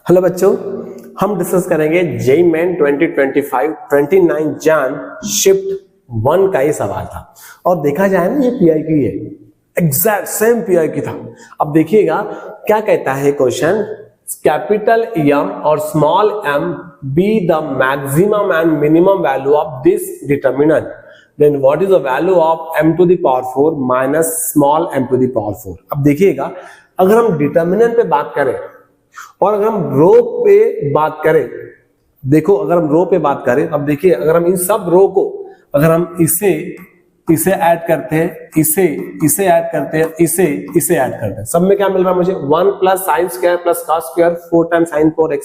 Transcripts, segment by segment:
Hello बच्चों, हम discuss करेंगे जेईई मेन 2025 29 जन शिफ्ट 1 का ये सवाल था। और देखा जाए ना, ये पीआई की है, एग्जैक्ट सेम पीआई की था। अब देखिएगा क्या कहता है क्वेश्चन, कैपिटल एम और small M be the maximum and minimum value of this determinant, then what is the value of m to the power 4 minus small m to the power 4। अब देखिएगा, अगर हम डिटरमिनेंट पे बात करें और अगर हम रो पे बात करें, देखो अगर हम रो पे बात करें, अब देखिए अगर हम इन सब रो को अगर हम इसे ऐड करते हैं, इसे ऐड करते हैं, इसे ऐड करते हैं, सब में क्या मिल रहा है मुझे 1 plus sine square plus cos square 4 times sine 4x।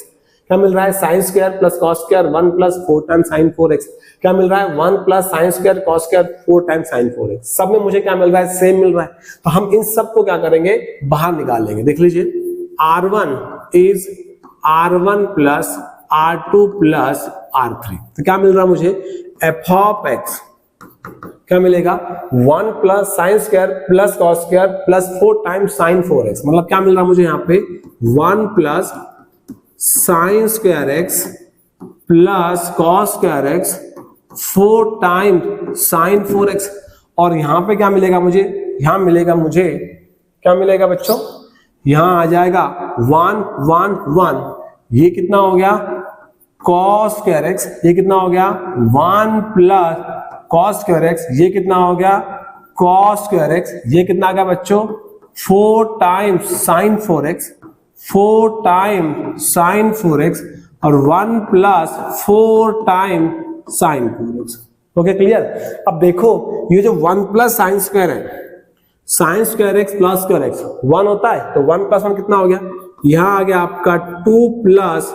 क्या मिल रहा है sine square plus cos square 1 plus 4 times sine 4x। क्या मिल रहा है 1 plus sine square cos square 4 times sine 4x। सब में मुझे क्या मिल रहा है, सेम मिल रहा है। तो हम इन सब को क्या करेंगे, बाहर निकाल लेंगे। देख लीजिए, R1 is R1 plus R2 plus R3। तो क्या मिल रहा है मुझे, f of x क्या मिलेगा 1 plus sine square plus cos square plus 4 times sine 4x। मतलब क्या मिल रहा है मुझे यहाँ पे 1 plus sine square x plus cos square x 4 times sine 4x। और यहाँ पे क्या मिलेगा मुझे, यहाँ मिलेगा मुझे क्या मिलेगा बच्चों, यहां आ जाएगा 1 1 1, ये कितना हो गया cos स्क्वायर x, ये कितना हो गया 1 प्लस cos स्क्वायर x, ये कितना हो गया cos स्क्वायर x, ये कितना आ गया बच्चों 4 times sine 4x, 4 time sine 4x और 1 plus 4 time sine 4x। Okay clear. अब देखो ये जो 1 प्लस साइन स्क्वायर है, sine square x plus square x 1 होता है, तो 1 प्लस 1 कितना हो गया, यहां आ गया आपका 2 प्लस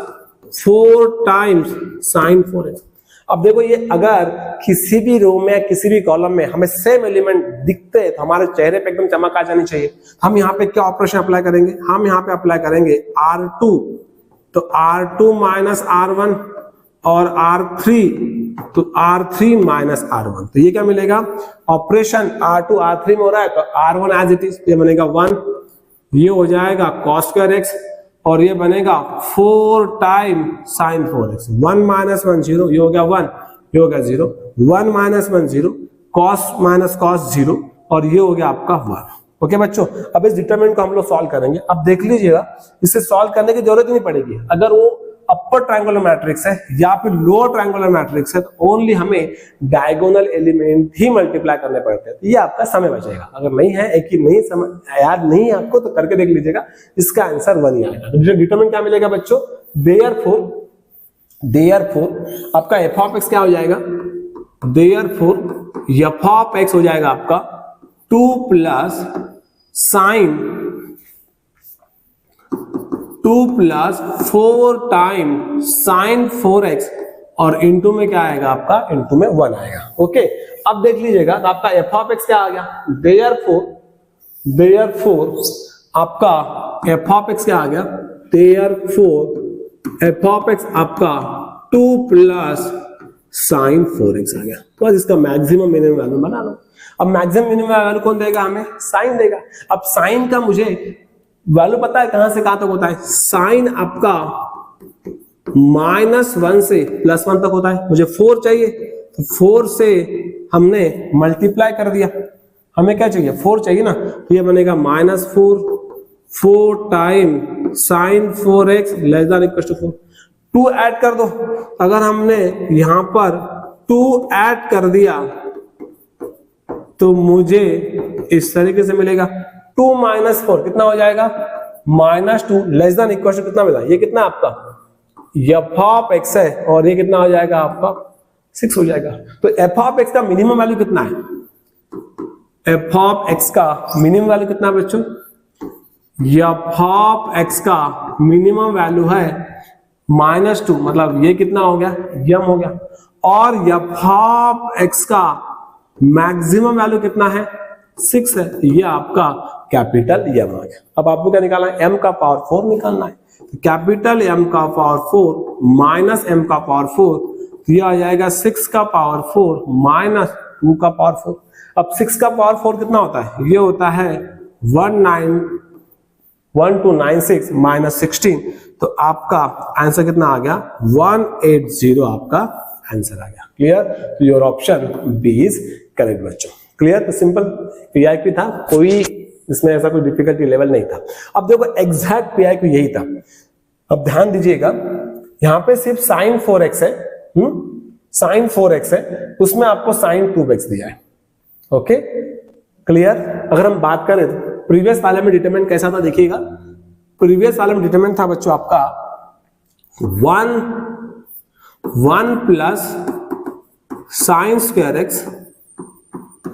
4 टाइम्स साइन 4x। अब देखो ये अगर किसी भी रो में किसी भी कॉलम में हमें सेम एलिमेंट दिखते हैं तो हमारे चेहरे पे एकदम चमक आ जानी चाहिए। हम यहाँ पे क्या ऑपरेशन अप्लाई करेंगे, हम यहाँ पे अप्लाई करेंगे R2, तो R2 माइनस R1 और R3 तो R3 माइनस R1। तो ये क्या मिलेगा, ऑपरेशन R2 R3 में हो रहा है तो R1 एज इट इज, ये बनेगा 1, ये हो जाएगा cos स्क्वायर x और ये बनेगा 4 टाइम साइन 4x। 1 माइनस 1 0, ये हो गया 1, ये हो गया 0, 1 माइनस 1 0, cos माइनस cos 0 और ये हो गया आपका 1। ओके बच्चों, अब इस डिटरमिनेंट को हम लोग सॉल्व करेंगे। अब देख लीजिएगा, इसे सॉल्व करने की जरूरत नहीं पड़ेगी। अगर वो अपर ट्रायंगुलर मैट्रिक्स है या फिर लोअर ट्रायंगुलर मैट्रिक्स है तो ओनली हमें डायगोनल एलिमेंट ही मल्टीप्लाई करने पड़ते हैं। ये आपका समय बचेगा। अगर नहीं है, एक ही नहीं समझ याद नहीं है आपको, तो करके देख लीजिएगा, इसका आंसर 1 ही आएगा। तो डिटरमिनेंट क्या मिलेगा बच्चों, देयरफॉर आपका f ऑफ x क्या हो जाएगा, देयरफॉर f ऑफ x हो जाएगा आपका 2 plus sine 2 plus 4 time sine 4x और इनटू में क्या आएगा आपका, इनटू में 1 आएगा। ओके, अब देख लीजिएगा तो आपका f ऑफ x क्या आ गया, देयरफॉर आपका f ऑफ x क्या आ गया, देयरफॉर f ऑफ x आपका 2 प्लस साइन 4x आ गया। तो बस इसका मैक्सिमम मिनिमम वैल्यू बना लो। अब मैक्सिमम मिनिमम वैल्यू कौन देगा हमें, साइन देगा। अब साइन का मुझे वैल्यू पता है कहां से कहां तक होता है, साइन आपका -1 से +1 तक होता है। मुझे 4 चाहिए तो 4 से हमने मल्टीप्लाई कर दिया, हमें क्या चाहिए 4 चाहिए ना, तो ये बनेगा -4 time sine 4x less than equal to 4। 2 add कर दो, अगर हमने यहां पर 2 ऐड कर दिया तो मुझे इस तरीके से मिलेगा 2 माइनस 4 कितना हो जाएगा, -2 लेस देन इक्वल टू कितना मिला, ये कितना आपका f ऑफ x है और ये कितना हो जाएगा आपका 6 हो जाएगा। तो f ऑफ x का मिनिमम वैल्यू कितना है, f ऑफ x का मिनिमम वैल्यू कितना है बच्चों, f ऑफ x का मिनिमम वैल्यू है -2, मतलब ये कितना हो गया, m हो गया। और f ऑफ x का मैक्सिमम वैल्यू कितना है, 6 है, ये आपका कैपिटल M आ गया। अब आपको क्या निकालना है, m का पावर 4 निकालना है। तो कैपिटल M का पावर 4 माइनस m का पावर 4, तो ये आ जाएगा 6 का पावर 4 माइनस 2 का पावर 4। अब 6 का पावर 4 कितना होता है, ये होता है 1296 माइनस 16, तो आपका आंसर कितना आ गया 180 आपका आंसर आ गया। क्लियर? तो your option B is correct बच्चों। क्लियर? तो सिंपल पीआईक्यू था, कोई इसमें ऐसा कोई डिफिकल्टी लेवल नहीं था। अब देखो एग्जैक्ट पीआईक्यू यही था। अब ध्यान दीजिएगा, यहां पे सिर्फ sin 4x है, sin 4x है, उसमें आपको sin 2x दिया है। Okay clear? अगर हम बात करें प्रीवियस वाले में डिटरमिनेंट कैसा था देखिएगा, प्रीवियस वाले में डिटरमिनेंट था बच्चों आपका 1 plus sine square x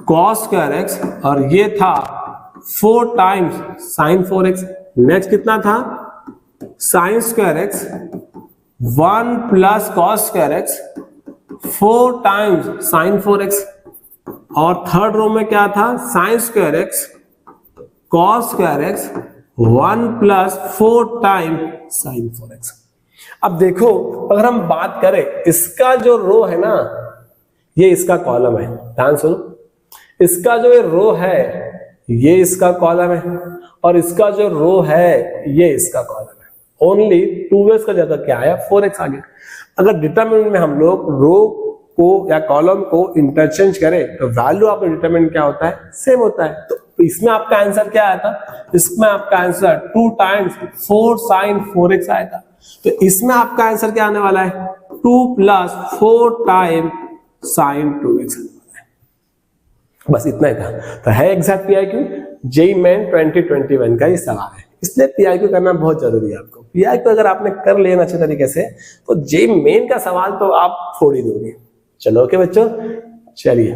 cos square x, और ये था 4 टाइम्स साइन 4x। नेक्स्ट कितना था sine square x 1 plus cos square x 4 times sine 4x, और थर्ड रो में क्या था sine square x cos square x 1 plus 4 time sine 4x। अब देखो अगर हम बात करें, इसका जो रो है ना ये इसका कॉलम है, ध्यान सुनो, इसका जो ये रो है ये इसका कॉलम है, और इसका जो रो है ये इसका कॉलम है। ओनली 2x का जगह क्या आया 4x आ गया। अगर डिटरमिनेंट में हम लोग रो को या कॉलम को इंटरचेंज करें तो वैल्यू ऑफ डिटरमिनेंट क्या होता है, सेम होता है। तो इसमें आपका आंसर क्या आया था, इसमें आपका आंसर 2 टाइम्स 4 साइन 4x आया था। तो इसमें आपका आंसर क्या आने वाला है 2 प्लस 4 टाइम साइन 2x। बस इतना ही था। तो है एग्जैक्ट पीआईक्यू, जेईई मेन 2021 का ये सवाल है, इसलिए पीआईक्यू करना बहुत जरूरी है आपको। पीआईक्यू अगर आपने कर लिया अच्छे तरीके से तो जेईई मेन का सवाल तो आप फोड़ ही दोगे। चलो ओके बच्चों, चलिए,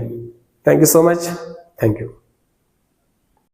thank you so much, thank you.